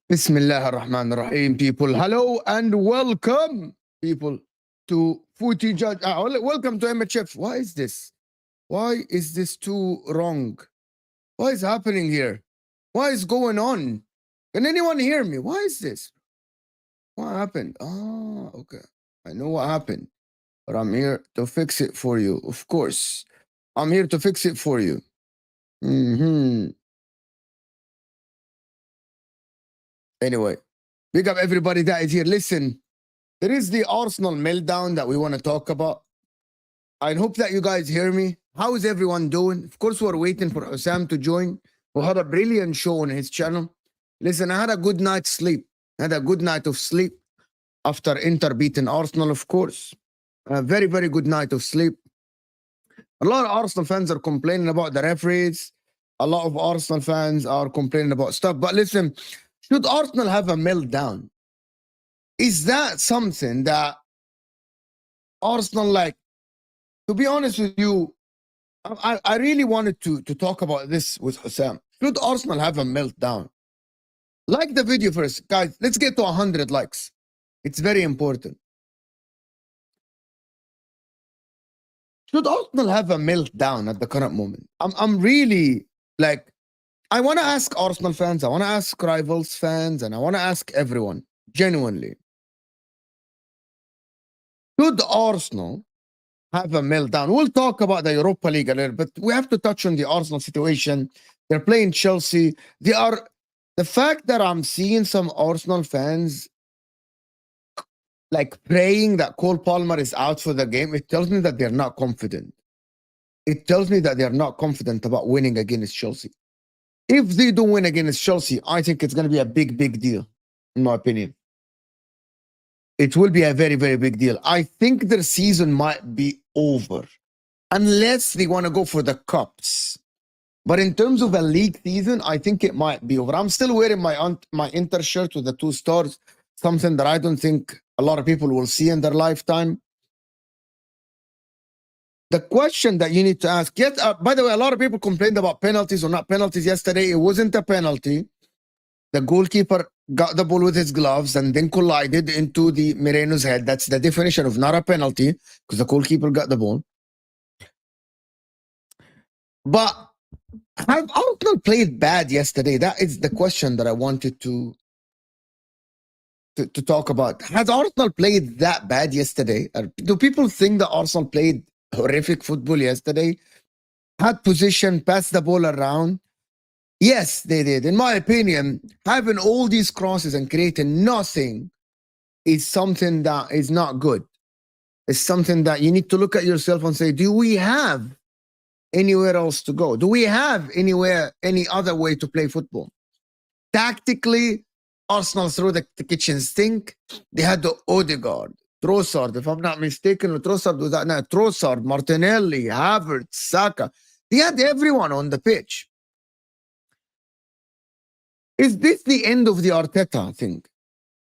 Bismillah ar-Rahman ar-Rahim, people. Hello and welcome, people, to Footy Judge. Welcome to MHF. Why is this? Why is this too wrong? What is happening here? What is going on? Can anyone hear me? Why is this? What happened? Ah, okay. I know what happened, but I'm here to fix it for you. Of course, I'm here to fix it for you. Anyway, big up everybody that is here. Listen, there is the Arsenal meltdown that we want to talk about. I hope that you guys hear me. How is everyone doing? Of course, we're waiting for Husam to join, who had a brilliant show on his channel. Listen, I had a good night's sleep. I had a good night of sleep after Inter beating Arsenal, of course. A very, very good night of sleep. A lot of Arsenal fans are complaining about the referees. A lot of Arsenal fans are complaining about stuff. But listen, should Arsenal have a meltdown? Is that something that Arsenal, like, to be honest with you, I really wanted to talk about this with Husam. Should Arsenal have a meltdown? Like the video first. Guys, let's get to 100 likes. It's very important. Should Arsenal have a meltdown at the current moment? I'm really, like, I want to ask Arsenal fans, I want to ask Rivals fans, and I want to ask everyone, genuinely. Should Arsenal have a meltdown? We'll talk about the Europa League a little, but we have to touch on the Arsenal situation. They're playing Chelsea. The fact that I'm seeing some Arsenal fans like praying that Cole Palmer is out for the game, it tells me that they're not confident. It tells me that they're not confident about winning against Chelsea. If they do win against Chelsea, I think it's going to be a big, big deal, in my opinion. It will be a very, very big deal. I think their season might be over unless they want to go for the cups. But in terms of a league season, I think it might be over. I'm still wearing my Inter shirt with the 2 stars, something that I don't think a lot of people will see in their lifetime. The question that you need to ask, by the way, a lot of people complained about penalties or not penalties yesterday. It wasn't a penalty. The goalkeeper got the ball with his gloves and then collided into the Moreno's head. That's the definition of not a penalty, because the goalkeeper got the ball. But have Arsenal played bad yesterday? That is the question that I wanted to talk about. Has Arsenal played that bad yesterday? Do people think that Arsenal played horrific football yesterday? Had position, passed the ball around? Yes, they did. In my opinion, having all these crosses and creating nothing is something that is not good. It's something that you need to look at yourself and say, do we have anywhere else to go? Do we have any other way to play football? Tactically, Arsenal threw the kitchen sink. They had the Odegaard, Trossard, if I'm not mistaken, Trossard was that. No, Trossard, Martinelli, Havertz, Saka. They had everyone on the pitch. Is this the end of the Arteta thing?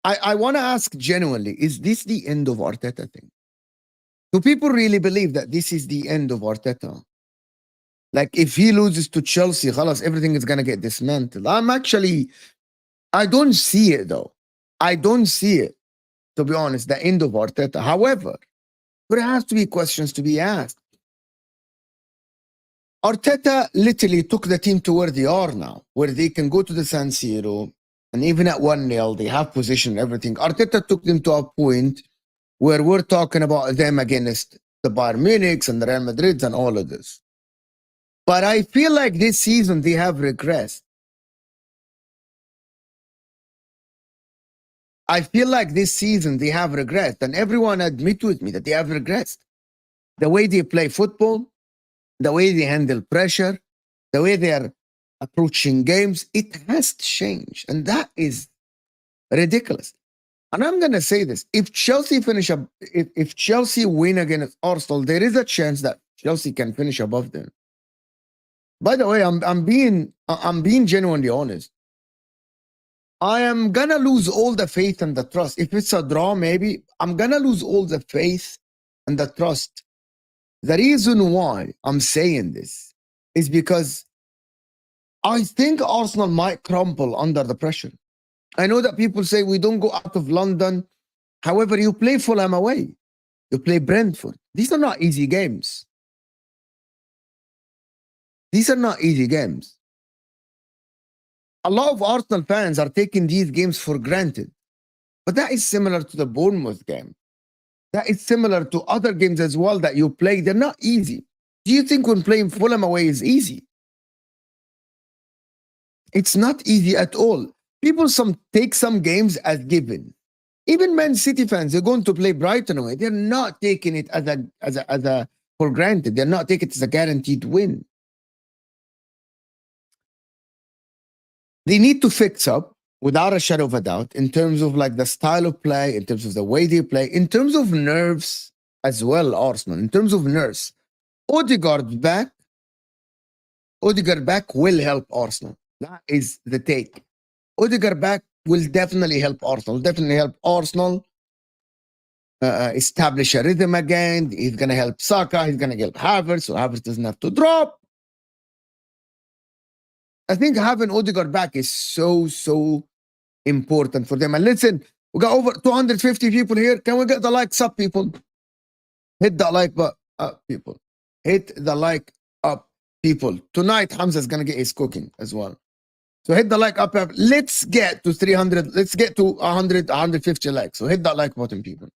I want to ask genuinely, is this the end of Arteta thing? Do people really believe that this is the end of Arteta? Like, if he loses to Chelsea, khalas, everything is going to get dismantled. I don't see it, though. I don't see it, to be honest, the end of Arteta. However, there has to be questions to be asked. Arteta literally took the team to where they are now, where they can go to the San Siro, and even at 1-0, they have position and everything. Arteta took them to a point where we're talking about them against the Bayern Munichs and the Real Madrids and all of this. But I feel like this season they have regressed. I feel like this season they have regressed, and everyone admit with me that they have regressed. The way they play football, the way they handle pressure, the way they are approaching games, it has changed. And that is ridiculous. And I'm going to say this. If Chelsea if Chelsea win against Arsenal, there is a chance that Chelsea can finish above them. By the way, I'm being genuinely honest. I am going to lose all the faith and the trust. If it's a draw, maybe I'm going to lose all the faith and the trust. The reason why I'm saying this is because I think Arsenal might crumble under the pressure. I know that people say we don't go out of London. However, you play Fulham away. You play Brentford. These are not easy games. These are not easy games. A lot of Arsenal fans are taking these games for granted. But that is similar to the Bournemouth game. That is similar to other games as well that you play. They're not easy. Do you think when playing Fulham away is easy? It's not easy at all. People take some games as given. Even Man City fans, they're going to play Brighton away. They're not taking it as a for granted. They're not taking it as a guaranteed win. They need to fix up without a shadow of a doubt in terms of like the style of play, in terms of the way they play, in terms of nerves as well, Arsenal. In terms of nerves, Odegaard back will help Arsenal. That is the take. Odegaard back will definitely help Arsenal. Establish a rhythm again. He's going to help Saka. He's going to help Havertz, so Havertz doesn't have to drop. I think having Odegaard back is so important for them. And listen, we got over 250 people here. Can we get the likes up, people? Hit the like button up, people. Hit the like up, people. Tonight, Hamza's going to get his cooking as well. So hit the like up. Let's get to 300. Let's get to 100, 150 likes. So hit that like button, people.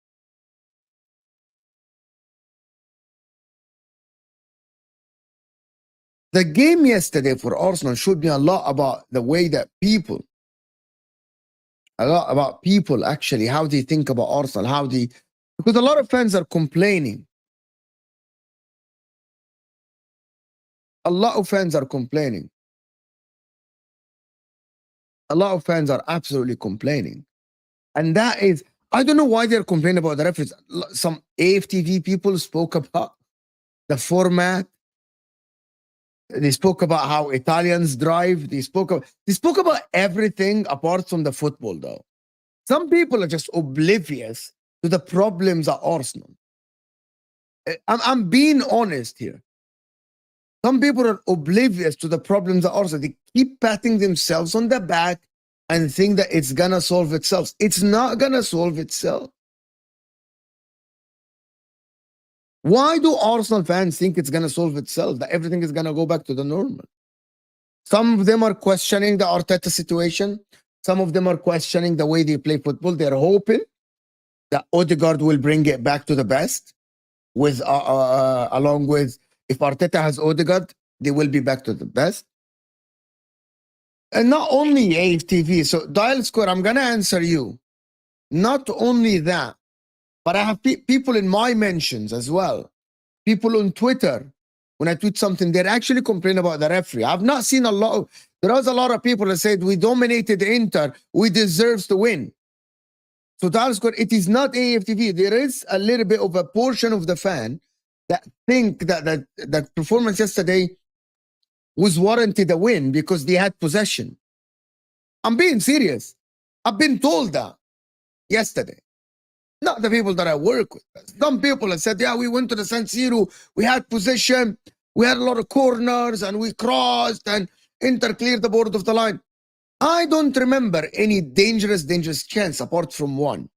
The game yesterday for Arsenal showed me a lot about the way that people actually, how they think about Arsenal, because a lot of fans are complaining. A lot of fans are complaining. A lot of fans are absolutely complaining. And that is, I don't know why they're complaining about the referees. Some AFTV people spoke about the format. They spoke about how Italians drive. They spoke about everything apart from the football, though. Some people are just oblivious to the problems at Arsenal. I'm being honest here. Some people are oblivious to the problems at Arsenal. They keep patting themselves on the back and think that it's gonna solve itself. It's not gonna solve itself. Why do Arsenal fans think it's going to solve itself, that everything is going to go back to the normal? Some of them are questioning the Arteta situation. Some of them are questioning the way they play football. They're hoping that Odegaard will bring it back to the best, with along with, if Arteta has Odegaard, they will be back to the best. And not only AFTV, so Dial Square, I'm going to answer you. Not only that, but I have people in my mentions as well. People on Twitter, when I tweet something, they're actually complaining about the referee. I've not seen there was a lot of people that said, we dominated Inter, we deserve to win. So it is not AFTV. There is a little bit of a portion of the fan that think that performance yesterday was warranted a win because they had possession. I'm being serious. I've been told that yesterday. Not the people that I work with. Some people have said, yeah, we went to the San Siro, we had possession, we had a lot of corners, and we crossed, and Inter cleared the board of the line. I don't remember any dangerous chance apart from one,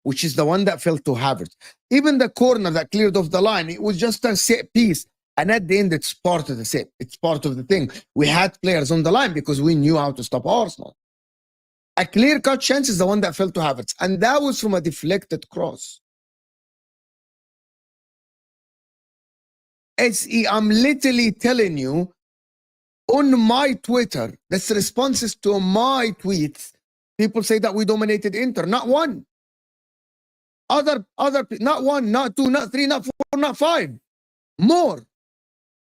which is the one that fell to Havertz. Even the corner that cleared off the line, it was just a set piece. And at the end, it's part of the set. It's part of the thing. We had players on the line because we knew how to stop Arsenal. A clear-cut chance is the one that fell to Havertz. And that was from a deflected cross. I'm literally telling you, on my Twitter, that's responses to my tweets, people say that we dominated Inter. Not one. Not one, not two, not three, not four, not five. More.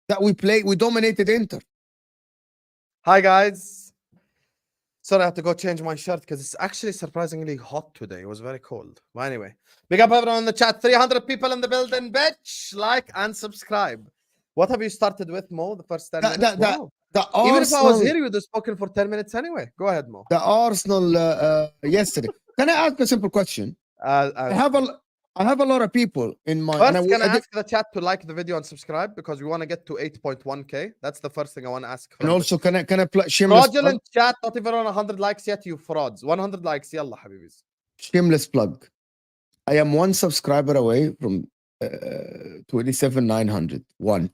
That we dominated Inter. Hi, guys. Sorry, I have to go change my shirt because it's actually surprisingly hot today. It was very cold. But anyway, big up everyone in the chat. 300 people in the building, bitch. Like and subscribe. What have you started with, Mo? The first 10 minutes? Wow. Even if I was here, you would have spoken for 10 minutes anyway. Go ahead, Mo. The Arsenal yesterday. Can I ask a simple question? I have I have a lot of people in my. And First, can I I did- ask the chat to like the video and subscribe because we want to get to 8.1k. That's the first thing I want to ask. and from also, the can I play shameless plug? fraudulent chat? Not even on 100 likes yet. You frauds. 100 likes. Yalla, habibis. Shameless plug. I am one subscriber away from 27,900. One.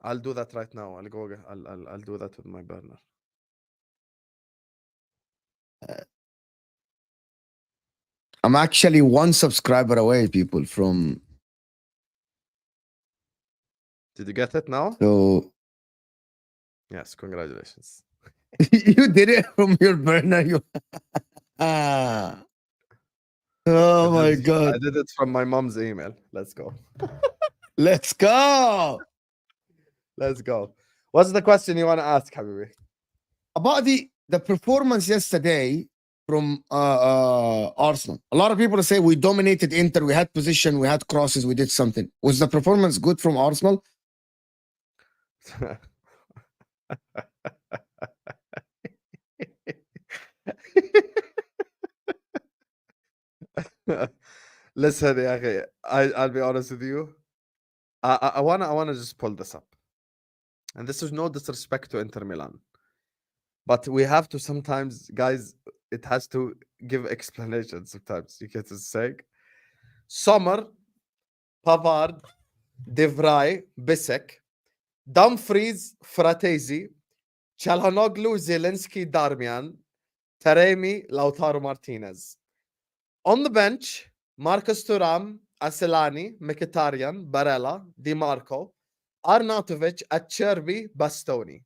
I'll do that right now. I'll go. I'll do that with my burner. I'm actually one subscriber away, people, from. Did you get it now? So Yes. Congratulations. you did it from your burner. You. Ah. Oh my I god. did it from my mom's email. Let's go. Let's go. Let's go. What's the question you want to ask, Habibi? About the performance yesterday from Arsenal. A lot of people say we dominated Inter, we had position, we had crosses, we did something. Was the performance good from Arsenal? Listen, يا أخي, I'll be honest with you. I wanna just pull this up. And this is no disrespect to Inter Milan. But we have to sometimes, guys, it has to give explanations sometimes. You get to say Sommer, Pavard, De Vrij, Bisek, Dumfries, Fratesi, Çalhanoğlu, Zelensky, Darmian, Taremi, Lautaro Martinez. On the bench, Marcus Thuram, Aselani, Mkhitaryan, Barella, Di Marco, Arnautovic, Acerbi, Bastoni.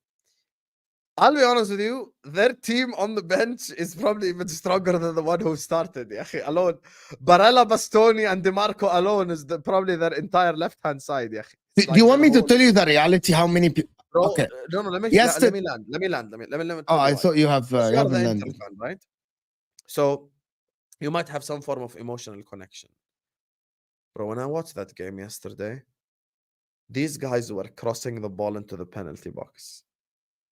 I'll be honest with you, their team on the bench is probably even stronger than the one who started. يا أخي, alone, Barella, Bastoni, and Di Marco alone is probably their entire left-hand side. يا أخي. Do you want me to tell you the reality? How many people? Bro, Okay. no, let me land. Let me Oh, I you thought you have. why. You You're haven't the landed. Inter fan, right? So you might have some form of emotional connection. Bro, when I watched that game yesterday, these guys were crossing the ball into the penalty box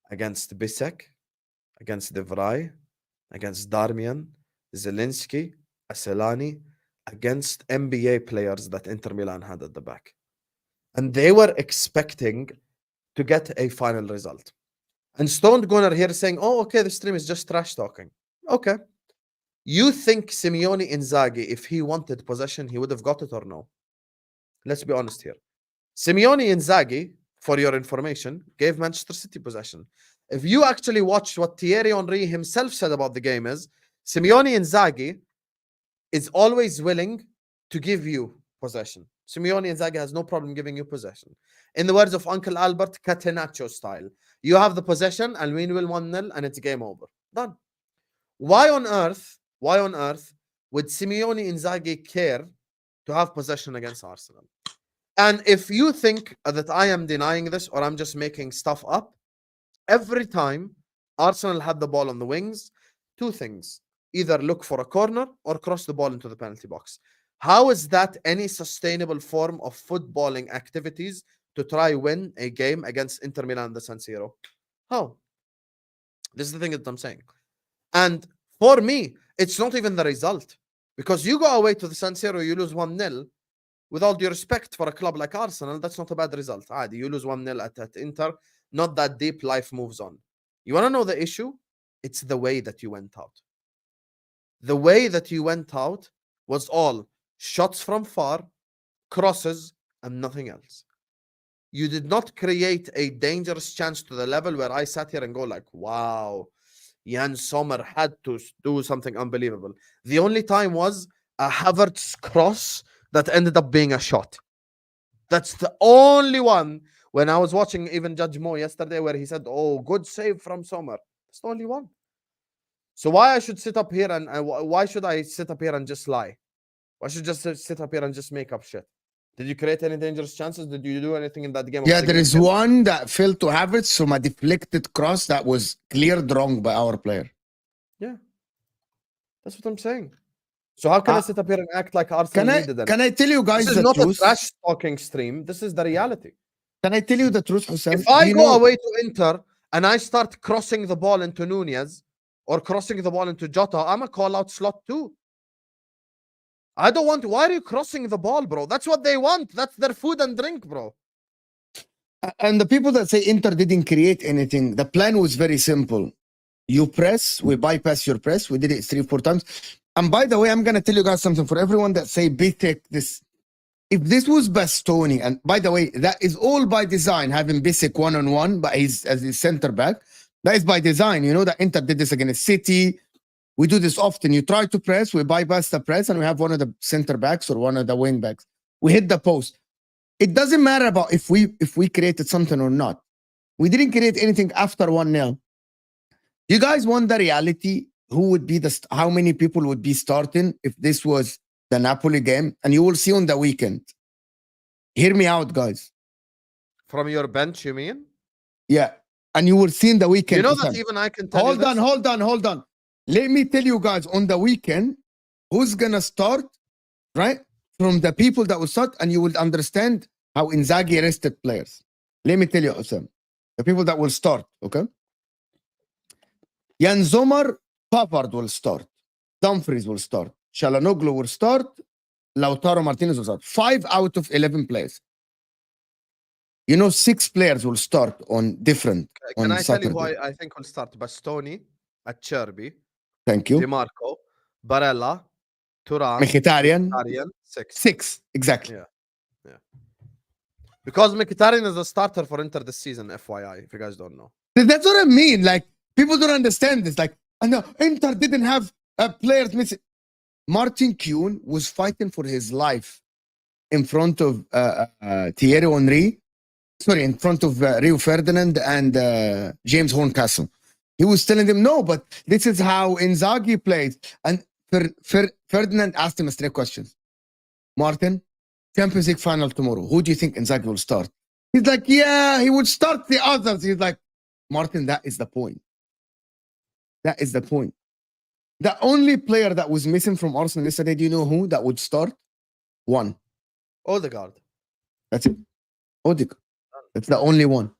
against Bisek, against De Vrij, against Darmian, Zelensky, Aselani, against NBA players that Inter Milan had at the back. And they were expecting to get a final result. And Stoned Gunner here saying, oh, okay, the stream is just trash talking. Okay. You think Simeone Inzaghi, if he wanted possession, he would have got it or no? Let's be honest here. Simeone Inzaghi, for your information, gave Manchester City possession. If you actually watch what Thierry Henry himself said about the game is, Simeone Inzaghi is always willing to give you possession. Simeone Inzaghi has no problem giving you possession. In the words of Uncle Albert, Catenaccio style. You have the possession and we will 1-0 and it's game over. Done. Why on earth would Simeone Inzaghi care to have possession against Arsenal? And if you think that I am denying this or I'm just making stuff up, every time Arsenal had the ball on the wings, two things. Either look for a corner or cross the ball into the penalty box. How is that any sustainable form of footballing activities to try win a game against Inter Milan, the San Siro? How? This is the thing that I'm saying. And for me, it's not even the result. Because you go away to the San Siro, you lose 1-0. With all due respect for a club like Arsenal, that's not a bad result. You lose 1-0 at Inter. Not that deep, life moves on. You want to know the issue? It's the way that you went out. The way that you went out was all shots from far, crosses, and nothing else. You did not create a dangerous chance to the level where I sat here and go like, wow, Jan Sommer had to do something unbelievable. The only time was a Havertz cross that ended up being a shot. That's the only one. When I was watching even Judge Mo yesterday where he said, oh, good save from Sommer. That's the only one. So why I should sit up here and why should I sit up here and just lie? Why should I just sit up here and just make up shit? Did you create any dangerous chances? Did you do anything in that game? Yeah, there is one that fell to Havertz from a deflected cross that was cleared wrong by our player. Yeah. That's what I'm saying. So how can I sit up here and act like Arsenal needed them? Can I tell you guys the truth? This is not a trash talking stream. This is the reality. Can I tell you the truth, Husam? If I go away to Inter and I start crossing the ball into Nunez or crossing the ball into Jota, I'm a call out slot too. I don't want. Why are you crossing the ball, bro? That's what they want. That's their food and drink, bro. And the people that say Inter didn't create anything, the plan was very simple. You press, we bypass your press. We did it 3-4 times. And by the way, I'm gonna tell you guys something for everyone that say Bitek this. If this was Bastoni, and by the way, that is all by design, having Bitek 1-on-1, but he's as his center back. That is by design. You know that Inter did this against City. We do this often. You try to press, we bypass the press, and we have one of the center backs or one of the wing backs. We hit the post. It doesn't matter about if we created something or not. We didn't create anything after 1-0. You guys want the reality? Who would be how many people would be starting if this was the Napoli game? And you will see on the weekend. Hear me out, guys. From your bench, you mean? Yeah. And you will see in the weekend. You know that even I can tell Hold on. Let me tell you guys on the weekend who's gonna start, right? From the people that will start, and you will understand how Inzaghi rested players. Let me tell you, Husam. The people that will start, okay? Jan Sommer, Pavard will start. Dumfries will start. Çalhanoğlu will start. Lautaro Martinez will start. 5 out of 11 players. You know, 6 players will start on different. Can on I Saturday. tell you who I think will start? Bastoni, Acerbi, Thank you. DiMarco, Barella, Turan, Mkhitaryan. 6. 6, exactly. Yeah. Because Mkhitaryan is a starter for Inter this season, FYI, if you guys don't know. That's what I mean. Like, people don't understand this. Like, I know Inter didn't have players missing. Martin Kuhn was fighting for his life in front of Thierry Henry. Sorry, in front of Rio Ferdinand and James Horncastle. He was telling them, no, but this is how Inzaghi plays. And Ferdinand asked him a straight question. Martin, Champions League final tomorrow. Who do you think Inzaghi will start? He's like, yeah, he would start the others. He's like, Martin, that is the point. That is the point. The only player that was missing from Arsenal yesterday, do you know who that would start? One. Odegaard. That's it. Odegaard. That's the only one.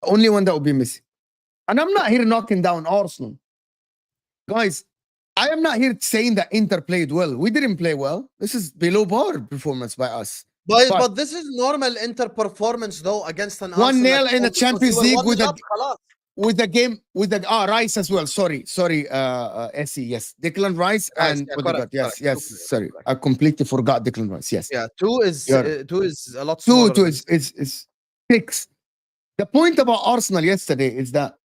The only one that would be missing. And I'm not here knocking down Arsenal. Guys, I am not here saying that Inter played well. We didn't play well. This is below par performance by us. But this is normal Inter performance though against an 1-0 in the Champions League with the game with the Rice as well. Sorry, Essie. Yes, Declan Rice and Odegaard. Yes. Sorry, I completely forgot Declan Rice. Yes. Yeah, 2 is a lot. 2 is 6. The point about Arsenal yesterday is that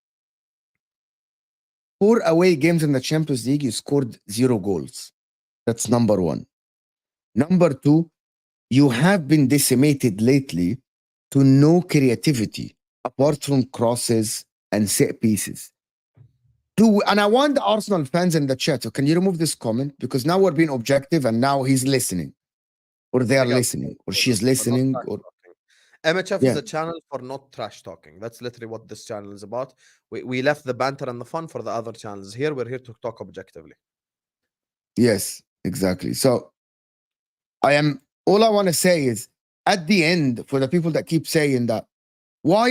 4 away games in the Champions League, you scored 0 goals. That's number 1. Number 2, you have been decimated lately to no creativity apart from crosses and set pieces. And I want the Arsenal fans in the chat, so can you remove this comment? Because now we're being objective and now he's listening. Or they are listening. Or she's listening. Or MHF is a channel for not trash talking. That's literally what this channel is about. We left the banter and the fun for the other channels. Here, we're here to talk objectively. Yes, exactly. So all I want to say is, at the end, for the people that keep saying that, why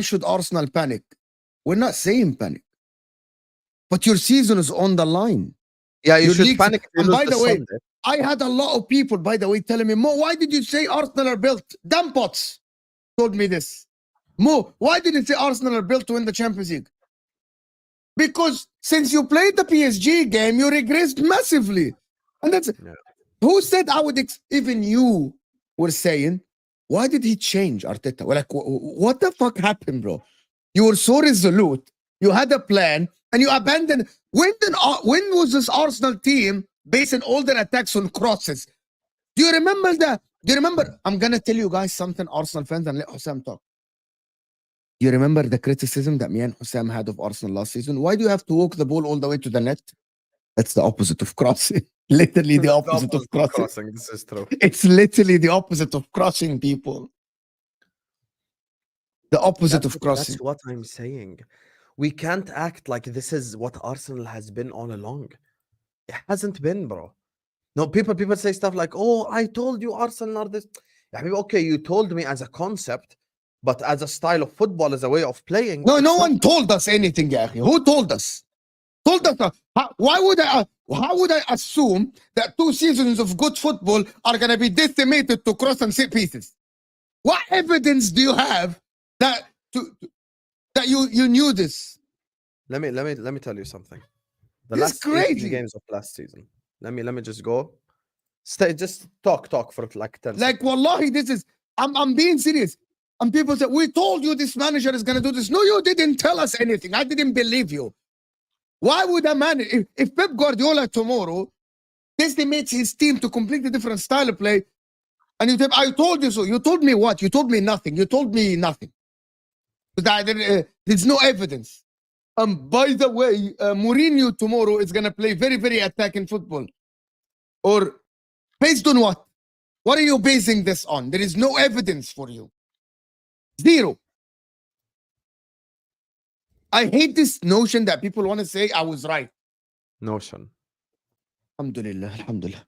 should Arsenal panic? We're not saying panic. But your season is on the line. Yeah, you should panic. And by the way, I had a lot of people, by the way, telling me, Mo, why did you say Arsenal are built? Damn pots told me this. Mo, why did you say Arsenal are built to win the Champions League? Because since you played the PSG game, you regressed massively. And that's who said I would even you were saying, why did he change Arteta? We're like, what the fuck happened, bro? You were so resolute. You had a plan and you abandoned. When was this Arsenal team basing all their attacks on crosses? Do you remember that? Do you remember? I'm going to tell you guys something, Arsenal fans, and let Husam talk. Do you remember the criticism that me and Husam had of Arsenal last season? Why do you have to walk the ball all the way to the net? That's the opposite of crossing. Literally the opposite of crossing. This is true. It's literally the opposite of crossing, people. The opposite of crossing. That's what I'm saying. We can't act like this is what Arsenal has been all along. It hasn't been, bro. No, people say stuff like, oh, I told you Arsenal are this. Okay, you told me as a concept, but as a style of football, as a way of playing. No one told us anything, Yahi. Who told us? Told us, how would I assume that 2 seasons of good football are going to be decimated to cross and set pieces? What evidence do you have that you knew this? Let me tell you something. The This is last 18 crazy. games of last season. Let me just go. Stay, just talk for like 10 Like, seconds. wallahi, this is, I'm being serious. And people say, we told you this manager is going to do this. No, you didn't tell us anything. I didn't believe you. Why would a man, if Pep Guardiola tomorrow decimates his team to completely different style of play, and you say, I told you so. You told me what? You told me nothing. You told me nothing. There's no evidence. By the way, Mourinho tomorrow is going to play very, very attacking football. Or based on what? What are you basing this on? There is no evidence for you. Zero. I hate this notion that people want to say I was right. Notion. Alhamdulillah, alhamdulillah.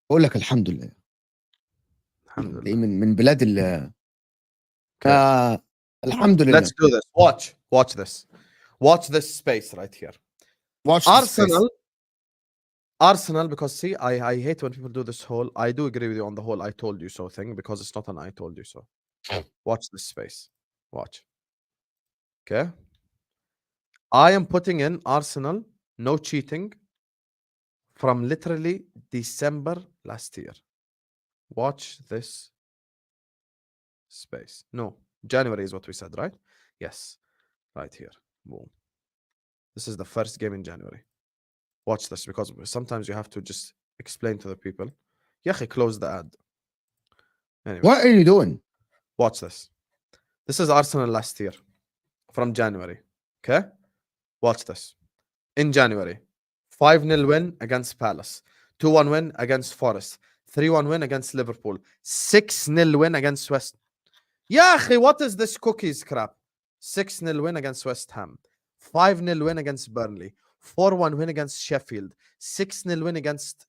أقول لك الحمد لله. Alhamdulillah. من بلاد ال الحمد لله. Let's do this. Watch this. Watch this space right here. Watch this space. Arsenal, because see, I hate when people do this whole, I do agree with you on the whole I told you so thing, because it's not an I told you so. Watch this space. Watch. Okay. I am putting in Arsenal, no cheating, from literally December last year. Watch this space. No, January is what we said, right? Yes. Right here. Boom. This is the first game in January. Watch this, because sometimes you have to just explain to the people. Yahi, close the ad. Anyway, What are you doing? watch this. This is Arsenal last year from January. Okay? Watch this. In January, 5-0 win against Palace, 2-1 win against Forest, 3-1 win against Liverpool, 6-0 win against West. Yahi, what is this cookies crap? 6-0 win against West Ham, 5-0 win against Burnley, 4-1 win against Sheffield, 6-0 win against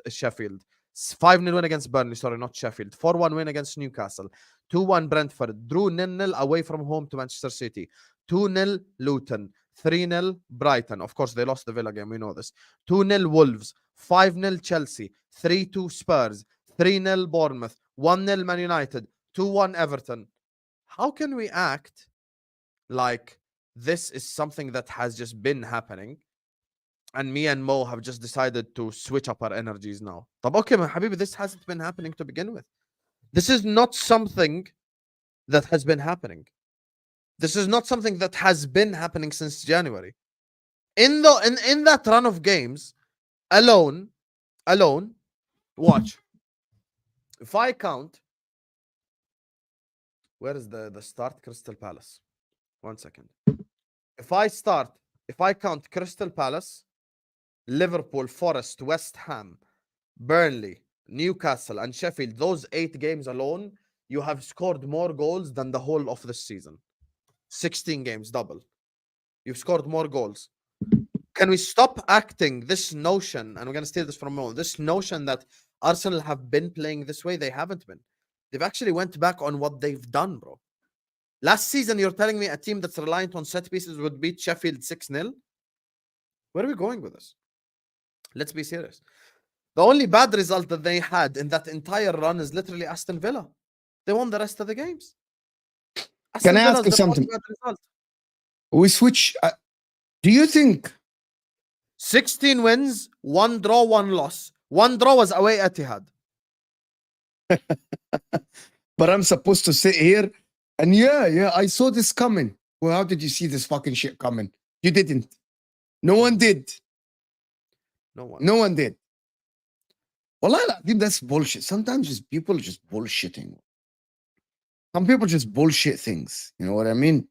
Sheffield, 5-0 win against Burnley, sorry, not Sheffield, 4-1 win against Newcastle, 2-1 Brentford, drew 0-0 away from home to Manchester City, 2-0 Luton, 3-0 Brighton. Of course, they lost the Villa game, we know this. 2-0 Wolves, 5-0 Chelsea, 3-2 Spurs, 3-0 Bournemouth, 1-0 Man United, 2-1 Everton. How can we act like this is something that has just been happening and me and Mo have just decided to switch up our energies now? طب okay, my habibi, this hasn't been happening to begin with. This is not something that has been happening. This is not something that has been happening since January. In that run of games, alone, watch. If I count, where is the start? Crystal Palace. 1 second. If I count Crystal Palace, Liverpool, Forest, West Ham, Burnley, Newcastle, and Sheffield, those 8 games alone, you have scored more goals than the whole of this season. 16 games, double. You've scored more goals. Can we stop acting this notion, and we're going to steal this from Mo, this notion that Arsenal have been playing this way? They haven't been. They've actually went back on what they've done, bro. Last season, you're telling me a team that's reliant on set pieces would beat Sheffield 6-0? Where are we going with this? Let's be serious. The only bad result that they had in that entire run is literally Aston Villa. They won the rest of the games. Can I ask you something? We switch. Do you think 16 wins, 1 draw, 1 loss. 1 draw was away at Etihad. But I'm supposed to sit here and yeah, I saw this coming. Well, how did you see this fucking shit coming? You didn't. No one did. No one did. Well, that's bullshit. Sometimes just people are just bullshitting. Some people just bullshit things. You know what I mean?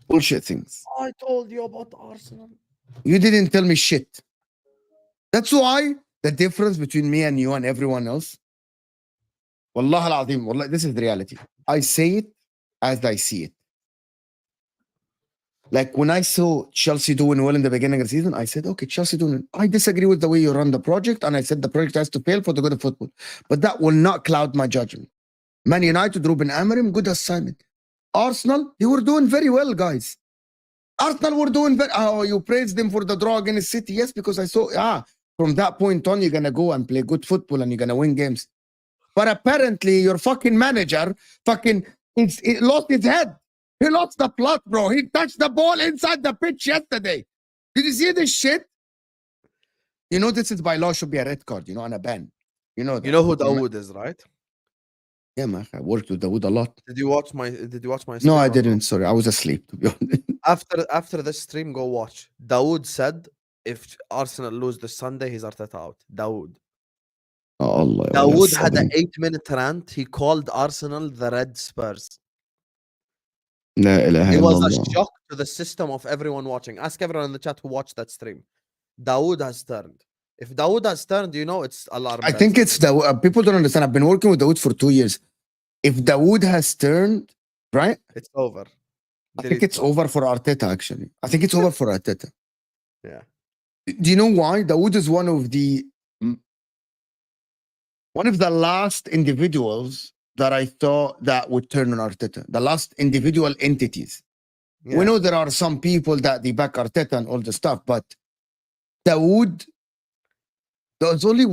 Bullshit things. I told you about Arsenal. You didn't tell me shit. That's why the difference between me and you and everyone else. Wallah al-azim, wallah, this is the reality. I say it as I see it. Like when I saw Chelsea doing well in the beginning of the season, I said, okay, Chelsea doing it. I disagree with the way you run the project, and I said the project has to fail for the good of football. But that will not cloud my judgment. Man United, Ruben Amorim, good assignment. Arsenal, they were doing very well, guys. Arsenal were doing better. Oh, you praised them for the draw against City. Yes, because I saw, from that point on, you're going to go and play good football and you're going to win games. But apparently, your fucking manager he lost his head. He lost the plot, bro. He touched the ball inside the pitch yesterday. Did you see this shit? You know, this is by law should be a red card, and a ban. You know that. You know who Dawood is, right? Yeah, man. I worked with Dawood a lot. Did you watch my stream? No, I or didn't. Sorry, I was asleep, to be honest. After this stream, go watch. Dawood said if Arsenal lose this Sunday, he's Arteta out. Dawood. Oh, Allah. Dawood had an 8-minute rant. He called Arsenal the Red Spurs. La ilaha It was illallah. a shock to the system of everyone watching. Ask everyone in the chat who watched that stream. Dawood has turned. If Dawood has turned, it's alarm. I think it's the people don't understand. I've been working with Dawood for 2 years. If Dawood has turned, right? It's over. I think it's over for Arteta, actually. I think it's over for Arteta. Yeah. Do you know why? Dawood is one of the last individuals that I thought that would turn on Arteta. The last individual entities. Yeah. We know there are some people that they back Arteta and all the stuff, but Dawood, there's only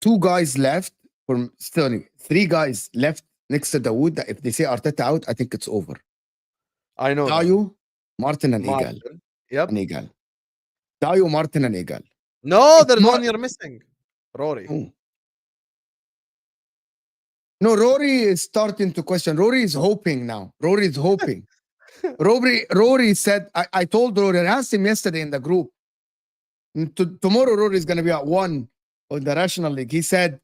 two guys left from Sterling. 3 guys left next to Dawood that if they say Arteta out, I think it's over. I know. Dayo, Martin and Egal. Yep. And Egal. Dayo, Martin and Egal. No, there's one you're missing. Rory. Oh. No, Rory is starting to question. Rory is hoping now. Rory is hoping. Rory said, I told Rory, I asked him yesterday in the group. Tomorrow, Rory is going to be at 1 on the National League. He said,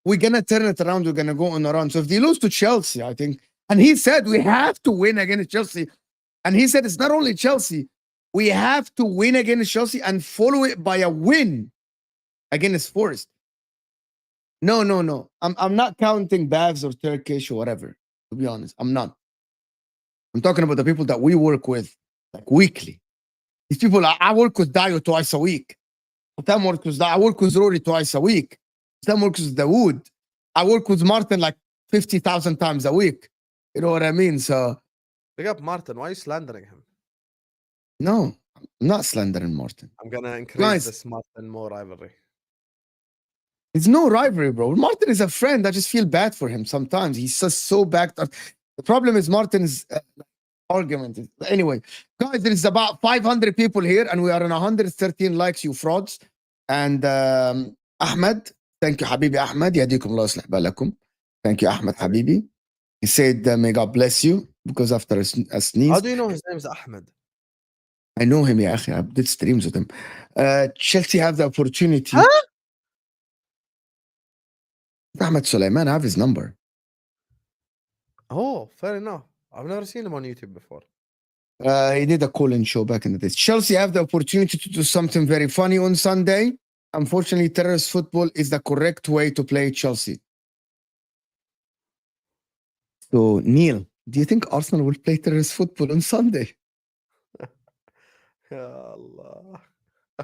we're going to turn it around. We're going to go on a run. So if they lose to Chelsea, I think, and he said, we have to win against Chelsea. And he said, it's not only Chelsea. We have to win against Chelsea and follow it by a win against Forest. No. I'm not counting Bavs or Turkish or whatever, to be honest. I'm not. I'm talking about the people that we work with, like weekly. These people, I work with Dayo twice a week. I work with Rory twice a week. Sam works with Dawood. I work with Martin like 50,000 times a week. You know what I mean? So, Big up Martin. Why are you slandering him? no, I'm not slandering Martin. I'm going to increase this Martin more rivalry. It's no rivalry, bro. Martin is a friend. I just feel bad for him sometimes. He's just so backed up. The problem is Martin's argument. Anyway, guys, there is about 500 people here and we are on 113 likes, you frauds. And Ahmed, thank you, Habibi Ahmed. Yadikum Allah yuslih balakum. Thank you, Ahmed Habibi. He said, may God bless you, because after a sneeze. How do you know his name is Ahmed? I know him, ya akhi. I did streams with him. Chelsea have the opportunity. Huh? Ahmed Sulaiman, I have his number. Oh, fair enough. I've never seen him on YouTube before. He did a call-in show back in the days. Chelsea have the opportunity to do something very funny on Sunday. Unfortunately, terrorist football is the correct way to play Chelsea. So, Neil, do you think Arsenal will play terrorist football on Sunday? Allah.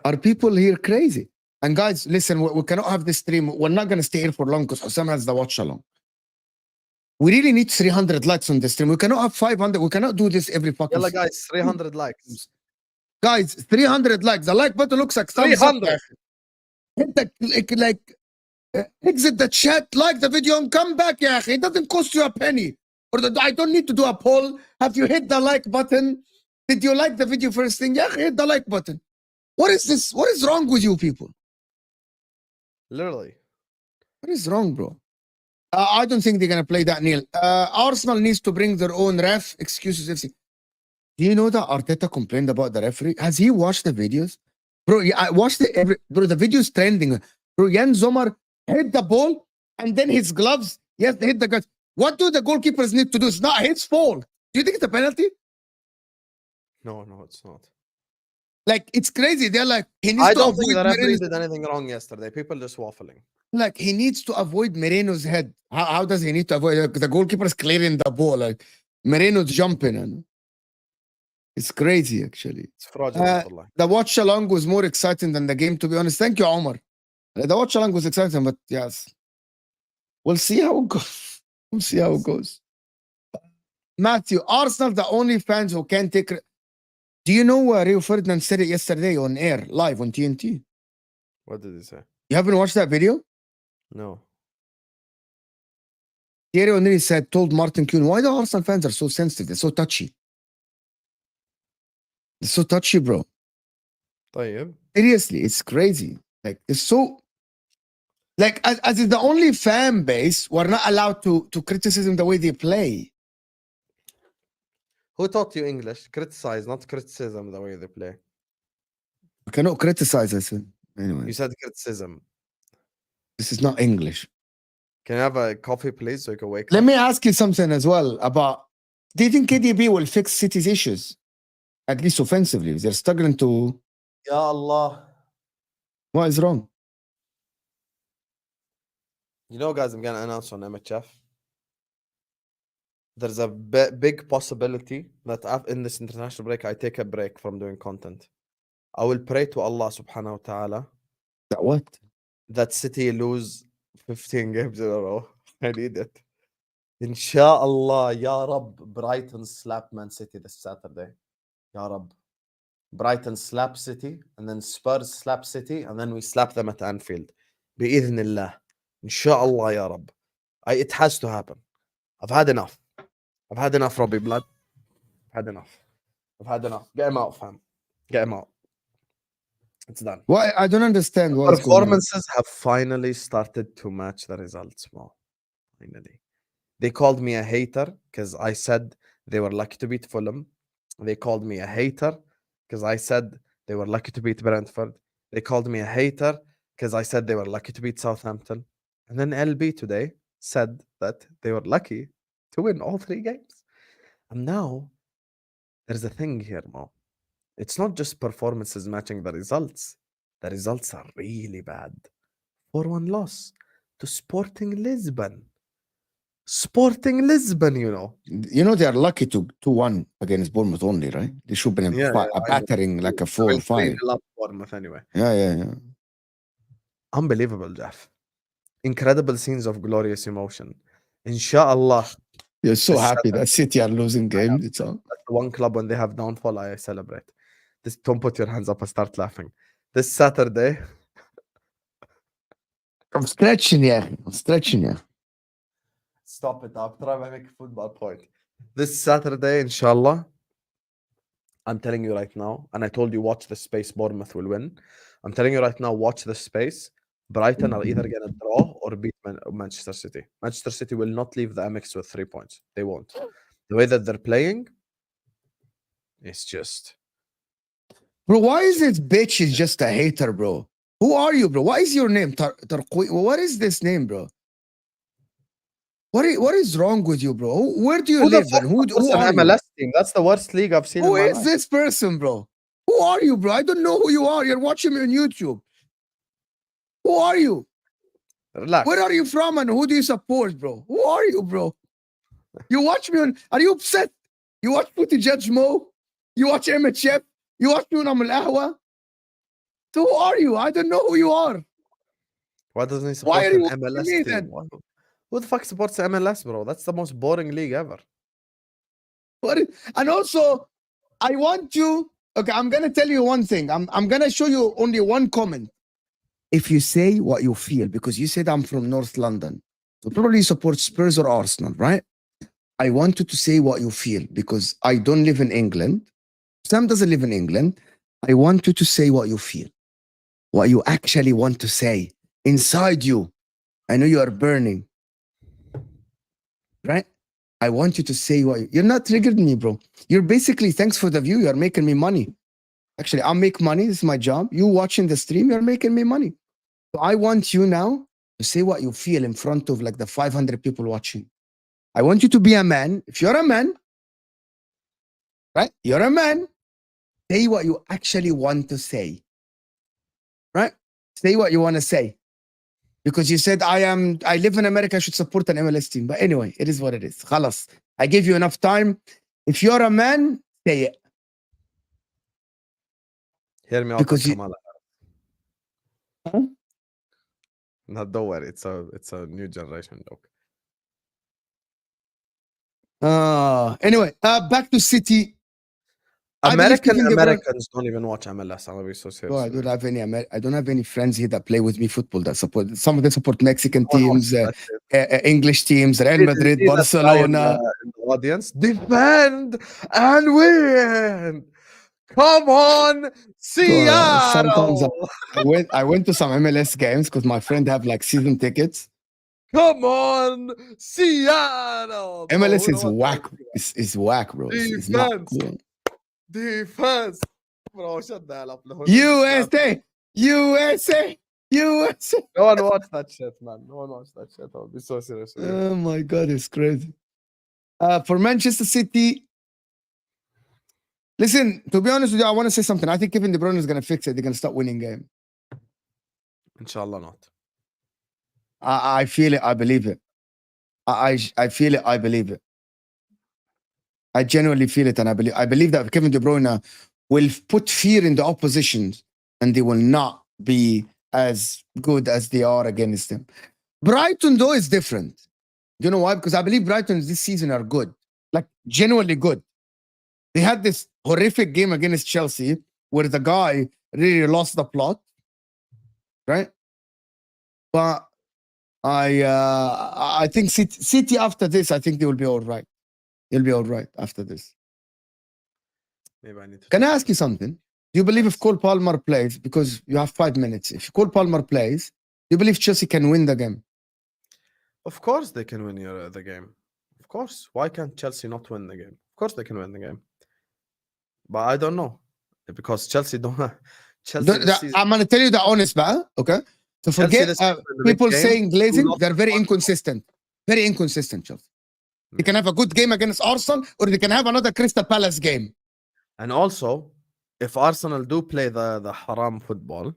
Are people here crazy? And guys, listen, we cannot have this stream. We're not going to stay here for long because Husam has the watch along. We really need 300 likes on this stream. We cannot have 500. We cannot do this every fucking Yalla, guys, 300 likes. Guys, 300 likes. The like button looks like 300. Hit the, exit the chat, like the video, and come back, ya. It doesn't cost you a penny. I don't need to do a poll. Have you hit the like button? Did you like the video first thing? Yeah, hit the like button. What is this? What is wrong with you people? Literally. What is wrong, bro? I don't think they're going to play that, Neil. Arsenal needs to bring their own ref. Excuses, FC. Do you know that Arteta complained about the referee? Has he watched the videos? Bro, I watched it. Bro, the video's trending. Bro, Jan Sommer hit the ball and then his gloves, yes, they hit the guts. What do the goalkeepers need to do? It's not his fault. Do you think it's a penalty? No, it's not. Like, it's crazy. They're like, he needs I to don't think avoid the referee Moreno's, did anything wrong yesterday. People just waffling. like, he needs to avoid Moreno's head. How does he need to avoid it? The goalkeeper's clearing the ball. Like, Moreno's jumping. And it's crazy, actually. It's fraudulent. The watch along was more exciting than the game, to be honest. Thank you, Omar. The watch along was exciting, but yes. We'll see how it goes. We'll see how it goes. Matthew, Arsenal, the only fans who can take. Do you know Rio Ferdinand said it yesterday on air, live on TNT? What did he say? You haven't watched that video? No. Thierry Henry told Martin Kuhn, why the Arsenal fans are so sensitive? They're so touchy. They're so touchy, bro. طيب. Seriously, it's crazy. Like, it's so... Like, as is the only fan base, we're not allowed to criticize the way they play. Who taught you English? Criticize, not criticism, the way they play. I cannot criticize us. Anyway, You said criticism. this is not English. Can I have a coffee, please, so you can wake Let up? me ask you something as well about... Do you think KDB will fix City's issues? At least offensively. They're struggling to... Ya Allah. What is wrong? You know, guys, I'm going to announce on MHF. There's a big possibility that in this international break, I take a break from doing content. I will pray to Allah subhanahu wa ta'ala That what? that City lose 15 games in a row. I need it. Inshallah, Ya Rab, Brighton slap Man City this Saturday. Ya Rab. Brighton slap City, and then Spurs slap City, and then we slap them at Anfield. Bi-idhnillah. Inshallah, Ya Rab. It has to happen. I've had enough. I've had enough, Robbie Blood. I've had enough. I've had enough. Get him out, fam. Get him out. It's done. Why? I don't understand what's going on. Performances have finally started to match the results more. Finally. They called me a hater because I said they were lucky to beat Fulham. They called me a hater because I said they were lucky to beat Brentford. They called me a hater because I said they were lucky to beat Southampton. And then LB today said that they were lucky to win all 3 games. And now there's a thing here, Mo. It's not just performances matching the results. The results are really bad. 4-1 loss to Sporting Lisbon. Sporting Lisbon, you know. You know, they are lucky to 2-1 against Bournemouth only, right? They should have been Yeah, a battering like a 4 or 5. Bournemouth anyway. Yeah. Unbelievable, Jeff. Incredible scenes of glorious emotion. Inshallah. You're so This happy Saturday. that City are losing games. It's all. That's the one club when they have downfall, I celebrate. Don't put your hands up and start laughing. This Saturday. I'm stretching, yeah. Stop it. I'm trying to make a football point. This Saturday, inshallah, I'm telling you right now, and I told you watch the space, Bournemouth will win. I'm telling you right now, watch the space. Brighton are either going to draw or beat Manchester City. Manchester City will not leave the MX with 3 points. They won't. The way that they're playing, it's just... Bro, why is this bitch is just a hater, bro? Who are you, bro? What is your name? What is this name, bro? What is wrong with you, bro? Where do you live? And who are an MLS team? That's the worst league I've seen you? in my Who is life. this person, bro? Who are you, bro? I don't know who you are. You're watching me on YouTube. Who are you? Relax. Where are you from and who do you support, bro? Who are you, bro? You watch me on... Are you upset? You watch Footy Judge Mo? You watch MHF? You watch me on Al Ahwa? So who are you? I don't know who you are. Why doesn't he support an MLS team? Then? Who the fuck supports the MLS, bro? That's the most boring league ever. And also, I want you... Okay, I'm going to tell you one thing. I'm going to show you only one comment. If you say what you feel, because you said I'm from North London, so probably support Spurs or Arsenal, right? I want you to say what you feel because I don't live in England. Sam doesn't live in England. I want you to say what you feel, what you actually want to say inside you. I know you are burning, right? I want you to say what you're not triggering me, bro. You're basically, thanks for the view. You're making me money. Actually, I'll make money. This is my job. You watching the stream, you're making me money. So I want you now to say what you feel in front of like the 500 people watching. I want you to be a man. If you're a man, right? You're a man. Say what you actually want to say, right? Say what you want to say. Because you said, I live in America, I should support an MLS team. But anyway, it is what it is. Khalas. I gave you enough time. If you're a man, say it. Hear me out, Because Kamala. Huh? No, don't worry. It's a new generation joke. Anyway, back to City. I believe Kevin De Bruyne- Americans don't even watch MLS. I'm gonna be so Bro, serious. I don't have any. I don't have any friends here that play with me football that support. Some of them support Mexican No one teams, watches that shit. English teams, Real See Madrid, that guy Barcelona. in the audience. Defend and win. Come on, Bro, sometimes Seattle. I went to some MLS games because my friend have like season tickets. Come on, Seattle. Bro, MLS who is knows whack. what It's whack, bro. It's not Defense. cool. Defense. Bro, shut the hell up. USA, USA, USA. No one watched that shit, man. No one watched that shit. I'll be so serious with you. Oh my god, it's crazy. For Manchester City, listen. To be honest with you, I want to say something. I think Kevin De Bruyne is going to fix it. They're going to start winning game. Inshallah not. I feel it. I believe it. I feel it. I believe it. I genuinely feel it, and I believe that Kevin De Bruyne will put fear in the opposition, and they will not be as good as they are against them. Brighton, though, is different. Do you know why? Because I believe Brighton this season are good, like genuinely good. They had this horrific game against Chelsea where the guy really lost the plot, right? But I think City after this, I think they will be all right. They'll be all right after this. Maybe I need to. Can I ask you something? Do you believe if Cole Palmer plays, because you have 5 minutes, if Cole Palmer plays, do you believe Chelsea can win the game? Of course they can win the game. Of course. Why can't Chelsea not win the game? Of course they can win the game. But I don't know. Because Chelsea don't. Chelsea this season, I'm going to tell you the honest, okay? So Chelsea forget this season in the big people game, saying glazing, lost they're very one. inconsistent. Very inconsistent, Chelsea. They can have a good game against Arsenal, or they can have another Crystal Palace game. And also, if Arsenal do play the haram football,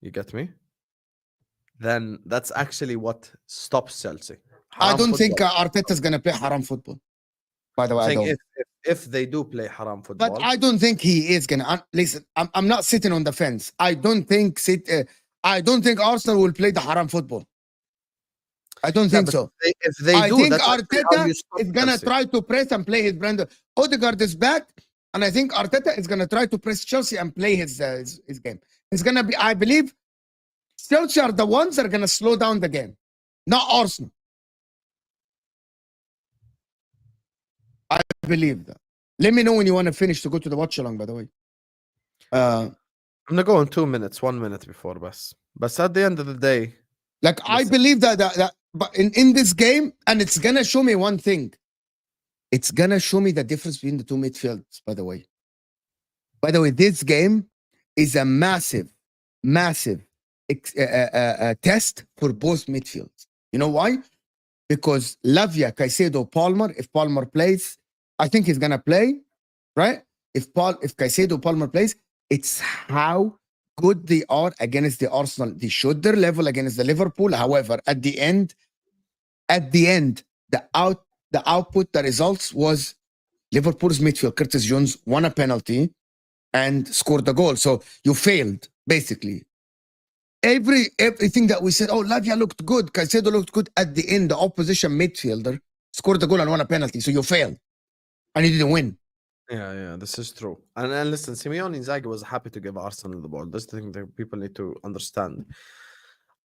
you get me? Then that's actually what stops Chelsea. I don't think football. Arteta's going to play haram football. By the way, I don't. If they do play haram football. But I don't think he is going to. Listen, I'm not sitting on the fence. I don't think Arsenal will play the haram football. I don't think so. If they I do, think that's Arteta is going to Chelsea. try to press and play his brand. Odegaard is back, and I think Arteta is going to try to press Chelsea and play his game. It's going to be, I believe, Chelsea are the ones that are going to slow down the game, not Arsenal. I believe that. Let me know when you want to finish to go to the watch along, by the way. I'm going to go in 2 minutes, 1 minute before bus. But at the end of the day, like, I believe that but in this game, and it's going to show me one thing. It's going to show me the difference between the two midfields, by the way. By the way, this game is a massive test for both midfields. You know why? Because Lavia, Caicedo, Palmer, if Palmer plays, I think he's going to play, right? If Caicedo, Palmer plays, it's how good they are against the Arsenal. They showed their level against the Liverpool. However, at the end, the output, the results was Liverpool's midfield, Curtis Jones, won a penalty and scored a goal. So you failed, basically. Everything that we said, oh, Lavia looked good, Caicedo looked good, at the end, the opposition midfielder scored a goal and won a penalty. So you failed. And you didn't win. Yeah, this is true. And listen, Simeone Inzaghi was happy to give Arsenal the ball. That's the thing that people need to understand.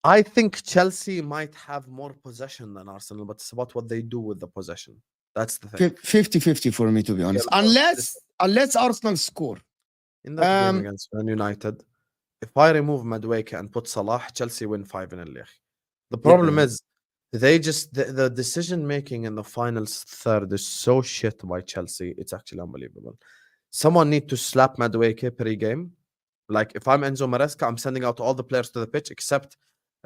I think Chelsea might have more possession than Arsenal, but it's about what they do with the possession. That's the thing. 50-50 for me, to be honest. Unless Arsenal score. In that game against Man United, if I remove Madueke and put Salah, Chelsea win 5-0. The problem is, they just the decision making in the finals third is so shit by Chelsea. It's actually unbelievable. Someone need to slap Madueke pre-game. Like, if I'm Enzo Maresca, I'm sending out all the players to the pitch except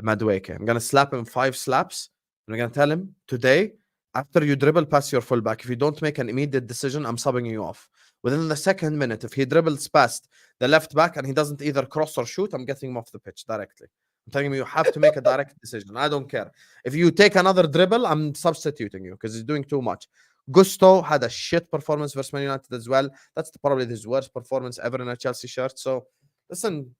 Madueke. I'm gonna slap him 5 slaps. And I'm gonna tell him, today, after you dribble past your fullback, if you don't make an immediate decision, I'm subbing you off. Within the second minute, if he dribbles past the left back and he doesn't either cross or shoot, I'm getting him off the pitch directly. I'm telling you have to make a direct decision. I don't care. If you take another dribble, I'm substituting you because he's doing too much. Gusto had a shit performance versus Man United as well. That's probably his worst performance ever in a Chelsea shirt. So, listen,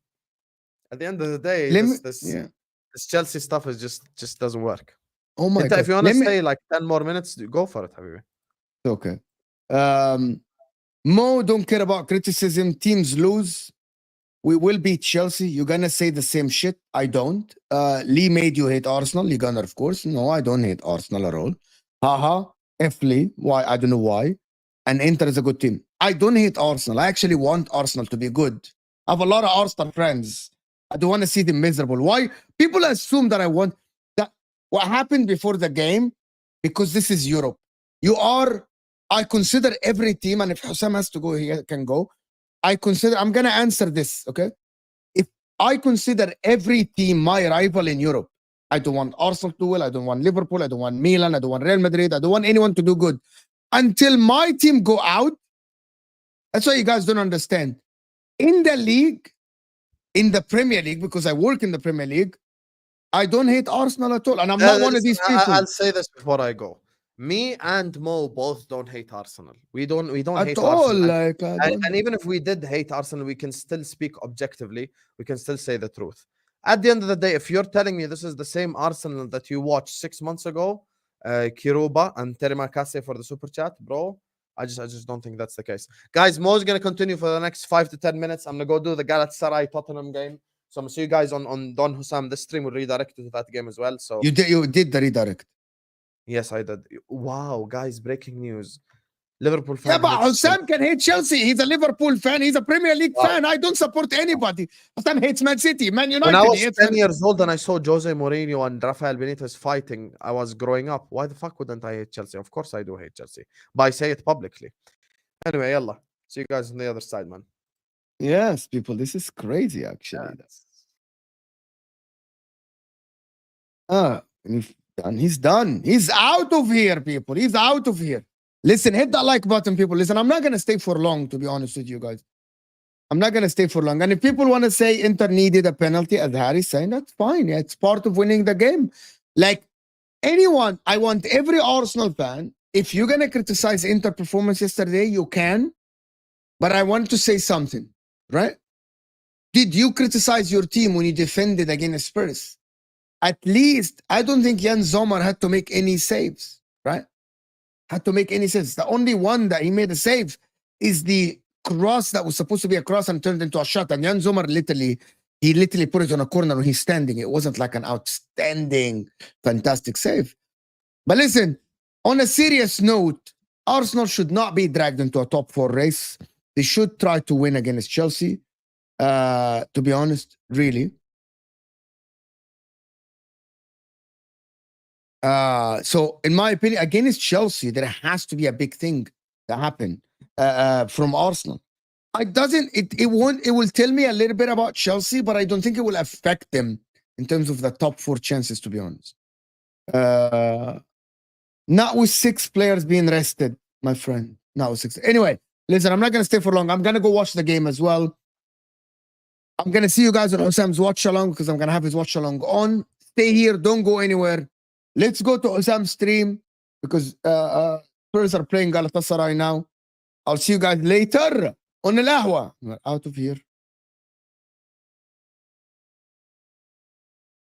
at the end of the day, this Chelsea stuff is just doesn't work. Oh my If god. you want to Let me- stay like 10 more minutes, go for it, Habibi. Okay. Mo, don't care about criticism. Teams lose. We will beat Chelsea. You're gonna say the same shit. I don't. Lee made you hate Arsenal. Lee Gunner, of course. No, I don't hate Arsenal at all. Haha. F Lee. Why? I don't know why. And Inter is a good team. I don't hate Arsenal. I actually want Arsenal to be good. I have a lot of Arsenal friends. I don't want to see them miserable. Why? People assume that I want that. What happened before the game? Because this is Europe. I consider every team, and if Husam has to go, he can go. I'm going to answer this, okay? If I consider every team my rival in Europe, I don't want Arsenal to do well. I don't want Liverpool. I don't want Milan. I don't want Real Madrid. I don't want anyone to do good. Until my team go out, that's why you guys don't understand. In the league, in the Premier League, because I work in the Premier League, I don't hate Arsenal at all. And I'm not one of these people. I'll say this before I go. Me and Mo both don't hate Arsenal. We don't At hate all. Arsenal. Like, And even if we did hate Arsenal, we can still speak objectively. We can still say the truth. At the end of the day, if you're telling me this is the same Arsenal that you watched 6 months ago, Kiruba and Terima Kase for the super chat, bro, I just don't think that's the case. Guys, Mo's gonna continue for the next 5 to 10 minutes. I'm gonna go do the Galatasaray Tottenham game. So I'm gonna see you guys on Don Husam. This stream will redirect you to that game as well. So you did the redirect. yes, I did. Wow, guys, breaking news. Liverpool fan. Yeah, but hates Husam can hate Chelsea. He's a Liverpool fan. He's a Premier League Wow. fan. I don't support anybody. Husam hates Man City, Man United. When I was he hates 10 years old and I saw Jose Mourinho and Rafael Benitez fighting, I was growing up. Why the fuck wouldn't I hate Chelsea? Of course I do hate Chelsea. But I say it publicly. Anyway, yalla. See you guys on the other side, man. Yes, people. This is crazy, actually. He's done. He's out of here, people. He's out of here. Listen, hit that like button, people. Listen, I'm not going to stay for long, to be honest with you guys. I'm not going to stay for long. And if people want to say Inter needed a penalty, as Harry's saying, that's fine. Yeah, it's part of winning the game. Like anyone, I want every Arsenal fan, if you're going to criticize Inter performance yesterday, you can. But I want to say something, right? Did you criticize your team when you defended against Spurs? At least, I don't think Jan Sommer had to make any saves, right? Had to make any saves. The only one that he made a save is the cross that was supposed to be a cross and turned into a shot. And Jan Sommer literally put it on a corner when he's standing. It wasn't like an outstanding, fantastic save. But listen, on a serious note, Arsenal should not be dragged into a top 4 race. They should try to win against Chelsea, to be honest, really. So in my opinion, against Chelsea, there has to be a big thing that happened from Arsenal. It will tell me a little bit about Chelsea, but I don't think it will affect them in terms of the top 4 chances, to be honest. Not with 6 players being rested, my friend. Not with 6. Anyway, listen, I'm not going to stay for long. I'm going to go watch the game as well. I'm going to see you guys on Husam's watch along because I'm going to have his watch along on. Stay here. Don't go anywhere. Let's go to Husam's stream because Spurs are playing Galatasaray now. I'll see you guys later on the Lahwa. We're out of here.